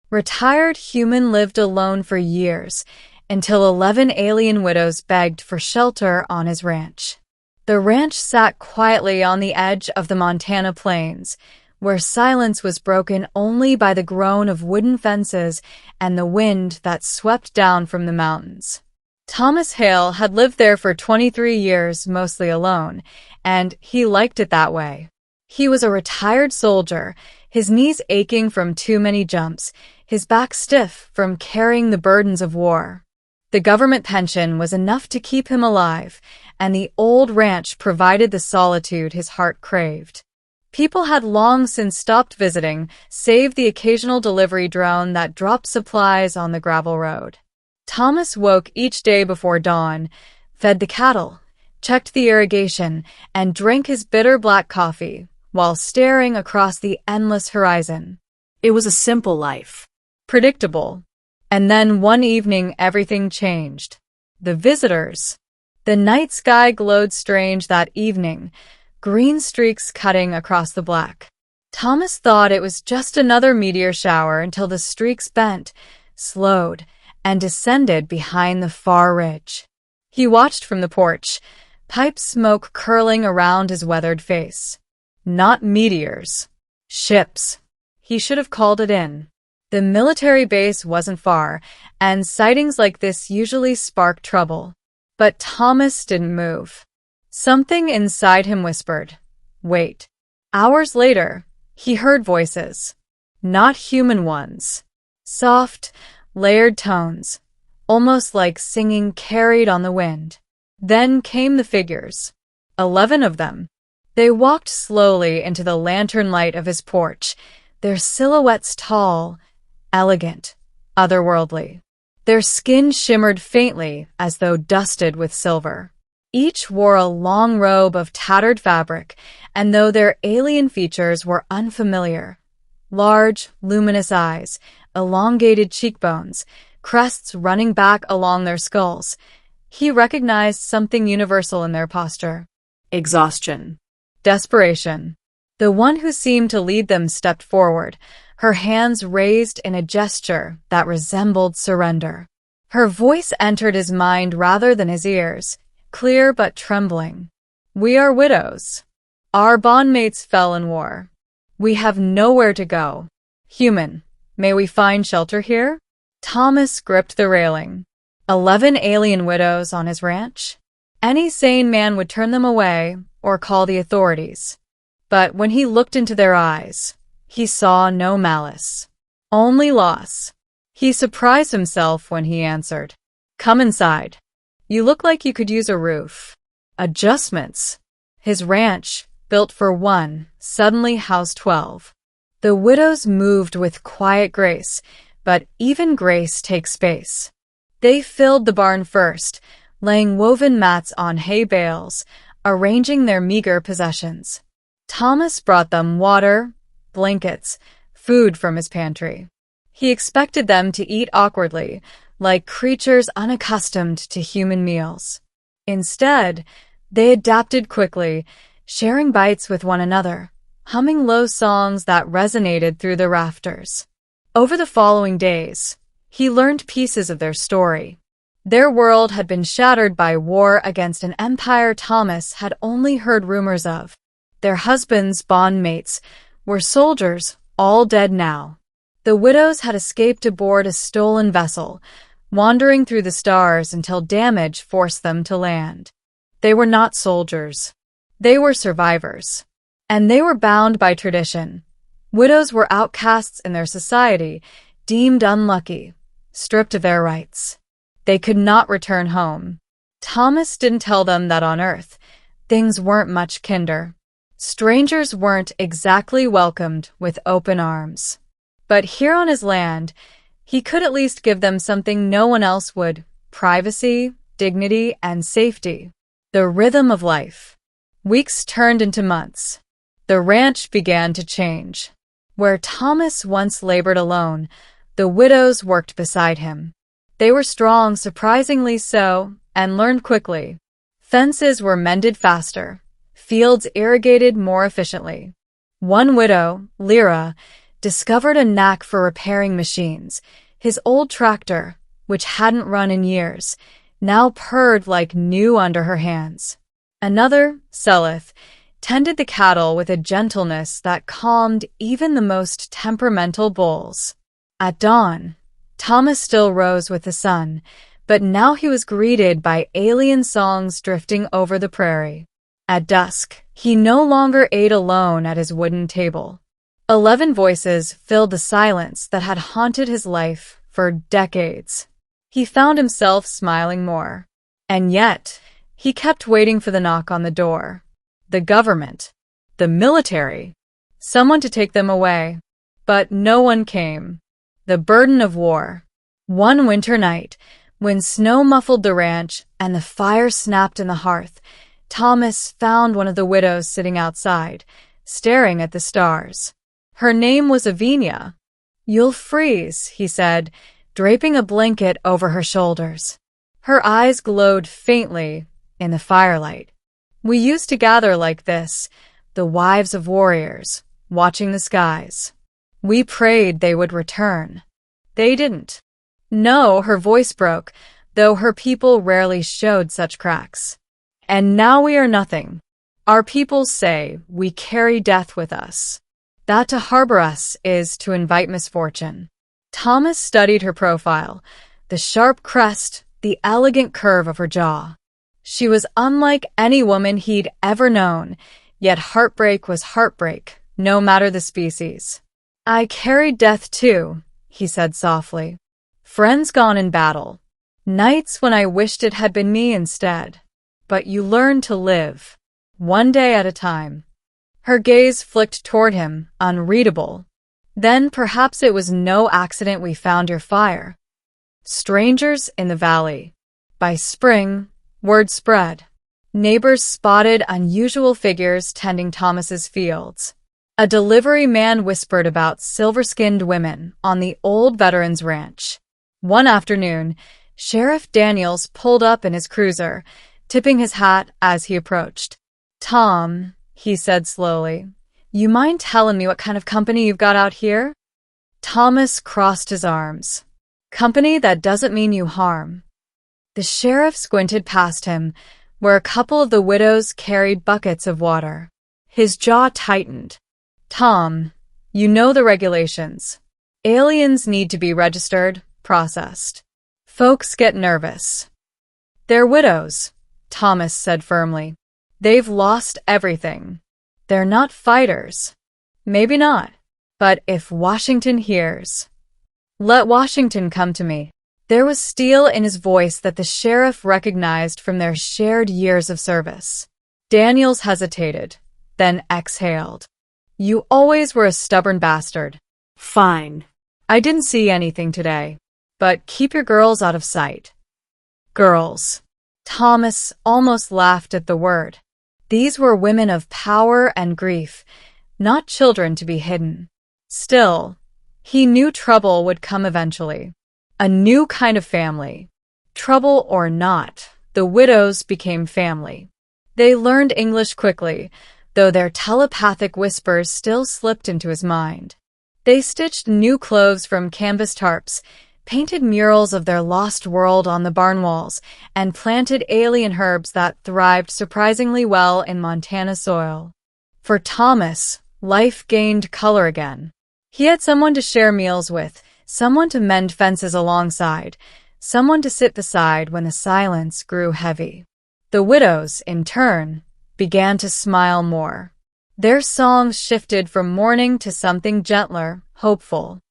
Retired human lived alone for years, until 11 alien widows begged for shelter on his ranch. The ranch sat quietly on the edge of the Montana plains, where silence was broken only by the groan of wooden fences and the wind that swept down from the mountains. Thomas Hale had lived there for 23 years, mostly alone, and he liked it that way. He was a retired soldier, his knees aching from too many jumps, his back stiff from carrying the burdens of war. The government pension was enough to keep him alive, and the old ranch provided the solitude his heart craved. People had long since stopped visiting, save the occasional delivery drone that dropped supplies on the gravel road. Thomas woke each day before dawn, fed the cattle, checked the irrigation, and drank his bitter black coffee while staring across the endless horizon. It was a simple life. Predictable. And then one evening everything changed. The visitors. The night sky glowed strange that evening, green streaks cutting across the black. Thomas thought it was just another meteor shower until the streaks bent, slowed, and descended behind the far ridge. He watched from the porch, pipe smoke curling around his weathered face. Not meteors. Ships. He should have called it in. The military base wasn't far, and sightings like this usually spark trouble. But Thomas didn't move. Something inside him whispered, "Wait." Hours later, he heard voices. Not human ones. Soft, layered tones, almost like singing carried on the wind. Then came the figures. 11 of them. They walked slowly into the lantern light of his porch, their silhouettes tall, elegant, otherworldly. Their skin shimmered faintly as though dusted with silver. Each wore a long robe of tattered fabric, and though their alien features were unfamiliar, large, luminous eyes, elongated cheekbones, crests running back along their skulls, he recognized something universal in their posture. Exhaustion. Desperation. The one who seemed to lead them stepped forward, her hands raised in a gesture that resembled surrender. Her voice entered his mind rather than his ears, clear but trembling. "We are widows. Our bondmates fell in war. We have nowhere to go. Human, may we find shelter here?" Thomas gripped the railing. 11 alien widows on his ranch? Any sane man would turn them away or call the authorities. But when he looked into their eyes, he saw no malice, only loss. He surprised himself when he answered, "Come inside. You look like you could use a roof." Adjustments. His ranch, built for one, suddenly housed 12. The widows moved with quiet grace, but even grace takes space. They filled the barn first, laying woven mats on hay bales, arranging their meager possessions. Thomas brought them water, blankets, food from his pantry. He expected them to eat awkwardly, like creatures unaccustomed to human meals. Instead, they adapted quickly, sharing bites with one another, humming low songs that resonated through the rafters. Over the following days, he learned pieces of their story. Their world had been shattered by war against an empire Thomas had only heard rumors of. Their husbands, bondmates, were soldiers, all dead now. The widows had escaped aboard a stolen vessel, wandering through the stars until damage forced them to land. They were not soldiers. They were survivors. And they were bound by tradition. Widows were outcasts in their society, deemed unlucky, stripped of their rights. They could not return home. Thomas didn't tell them that on Earth, things weren't much kinder. Strangers weren't exactly welcomed with open arms. But here on his land, he could at least give them something no one else would: privacy, dignity, and safety. The rhythm of life. Weeks turned into months. The ranch began to change. Where Thomas once labored alone, the widows worked beside him. They were strong, surprisingly so, and learned quickly. Fences were mended faster, fields irrigated more efficiently. One widow, Lyra, discovered a knack for repairing machines. His old tractor, which hadn't run in years, now purred like new under her hands. Another, Selith, tended the cattle with a gentleness that calmed even the most temperamental bulls. At dawn, Thomas still rose with the sun, but now he was greeted by alien songs drifting over the prairie. At dusk, he no longer ate alone at his wooden table. 11 voices filled the silence that had haunted his life for decades. He found himself smiling more. And yet, he kept waiting for the knock on the door. The government, the military, someone to take them away. But no one came. The burden of war. One winter night, when snow muffled the ranch and the fire snapped in the hearth, Thomas found one of the widows sitting outside, staring at the stars. Her name was Avinia. "You'll freeze," he said, draping a blanket over her shoulders. Her eyes glowed faintly in the firelight. "We used to gather like this, the wives of warriors, watching the skies. We prayed they would return. They didn't." "No," her voice broke, though her people rarely showed such cracks. "And now we are nothing. Our people say we carry death with us. That to harbor us is to invite misfortune." Thomas studied her profile, the sharp crest, the elegant curve of her jaw. She was unlike any woman he'd ever known, yet heartbreak was heartbreak, no matter the species. "I carried death too," he said softly. "Friends gone in battle. Nights when I wished it had been me instead. But you learn to live, one day at a time." Her gaze flicked toward him, unreadable. "Then perhaps it was no accident we found your fire." Strangers in the valley. By spring, word spread. Neighbors spotted unusual figures tending Thomas's fields. A delivery man whispered about silver-skinned women on the old veterans' ranch. One afternoon, Sheriff Daniels pulled up in his cruiser, tipping his hat as he approached. "Tom," he said slowly, "you mind telling me what kind of company you've got out here?" Thomas crossed his arms. "Company that doesn't mean you harm." The sheriff squinted past him, where a couple of the widows carried buckets of water. His jaw tightened. "Tom, you know the regulations. Aliens need to be registered, processed. Folks get nervous." "They're widows," Thomas said firmly. "They've lost everything. They're not fighters." "Maybe not. But if Washington hears..." "Let Washington come to me." There was steel in his voice that the sheriff recognized from their shared years of service. Daniels hesitated, then exhaled. "You always were a stubborn bastard." Fine. "I didn't see anything today. But keep your girls out of sight." Girls. Thomas almost laughed at the word. These were women of power and grief, not children to be hidden. Still, he knew trouble would come eventually. A new kind of family. Trouble or not, the widows became family. They learned English quickly, though their telepathic whispers still slipped into his mind. They stitched new clothes from canvas tarps, painted murals of their lost world on the barn walls, and planted alien herbs that thrived surprisingly well in Montana soil. For Thomas, life gained color again. He had someone to share meals with, someone to mend fences alongside, someone to sit beside when the silence grew heavy. The widows, in turn, began to smile more. Their songs shifted from mourning to something gentler, hopeful.